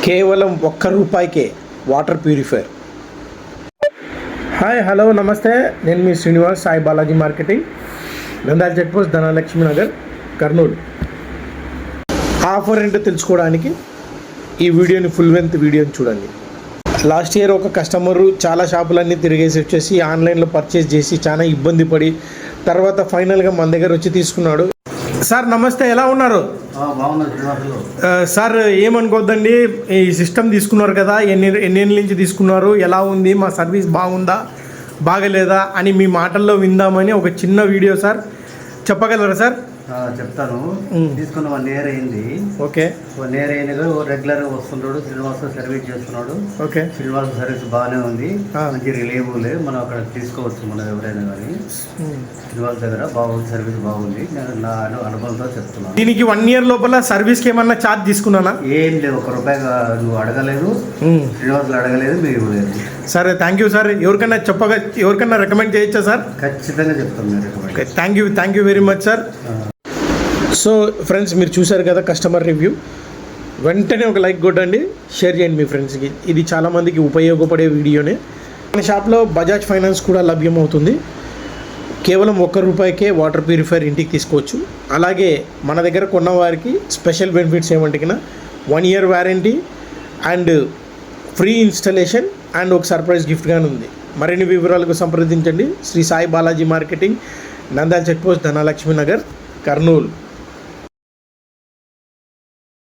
కేవలం ₹1కే water purifier. Hi hello నమస్తే, నేను మీ Srinivas, Sai Balaji marketing, Nandyal check post, Dhanalakshmi Nagar, Kurnool. Offer ఏంటో తెలుసుకోవడానికి ఈ వీడియోని ఫుల్ లెంత్ వీడియోని చూడండి. లాస్ట్ ఇయర్ ఒక కస్టమరు చాలా షాపులన్నీ తిరిగేసి వచ్చేసి ఆన్లైన్లో పర్చేస్ చేసి చాలా ఇబ్బంది పడి తర్వాత ఫైనల్గా మన దగ్గర వచ్చి తీసుకున్నాడు. సార్ నమస్తే, ఎలా ఉన్నారు? సార్ ఏమనుకోద్దండి, ఈ సిస్టమ్ తీసుకున్నారు కదా, ఎన్నేళ్ళ నుంచి తీసుకున్నారు, ఎలా ఉంది, మా సర్వీస్ బాగుందా బాగలేదా అని మీ మాటల్లో విందామని ఒక చిన్న వీడియో. సార్ చెప్పగలరా సార్? చెప్తాను. తీసుకున్న 1 year అయింది. ఓకే, 1 year అయింది. రెగ్యులర్ వస్తున్నాడు, శ్రీనివాస్ సర్వీస్ చేస్తున్నాడు. ఓకే, శ్రీనివాస్ సర్వీస్ బాగానే ఉంది, మంచి రిలేబుల్. మనం అక్కడ తీసుకోవచ్చు, మనం ఎవరైనా కానీ శ్రీనివాస్ దగ్గర బాగుంది, సర్వీస్ బాగుంది. నేను నా అనుభవంతో చెప్తున్నాను. దీనికి 1 year లోపల సర్వీస్కి ఏమన్నా ఛార్జ్ తీసుకున్నానా? ఏం లేదు, ₹1 నువ్వు అడగలేదు, శ్రీనివాసులు అడగలేదు, మీరు ఇవ్వలేదు. సరే, థ్యాంక్ యూ సార్. ఎవరికన్నా రికమెండ్ చేయొచ్చా సార్? ఖచ్చితంగా చెప్తాను. Thank you very much sir. So friends, మీరు చూశారు కదా కస్టమర్ రివ్యూ. వెంటనే ఒక లైక్ కొట్టండి, షేర్ చేయండి మీ ఫ్రెండ్స్కి. ఇది చాలామందికి ఉపయోగపడే వీడియోనే. మన షాప్లో బజాజ్ ఫైనాన్స్ కూడా లభ్యమవుతుంది. కేవలం ₹1కే వాటర్ ప్యూరిఫైయర్ ఇంటికి తీసుకోవచ్చు. అలాగే మన దగ్గర కొన్న వారికి స్పెషల్ బెనిఫిట్స్ ఏమంటే 1 year warranty and free installation and ఒక సర్ప్రైజ్ గిఫ్ట్గానే ఉంది. మరిన్ని వివరాలకు సంప్రదించండి. Shri Sai Balaji marketing, Nandyal check post, Dhanalakshmi Nagar, Kurnool.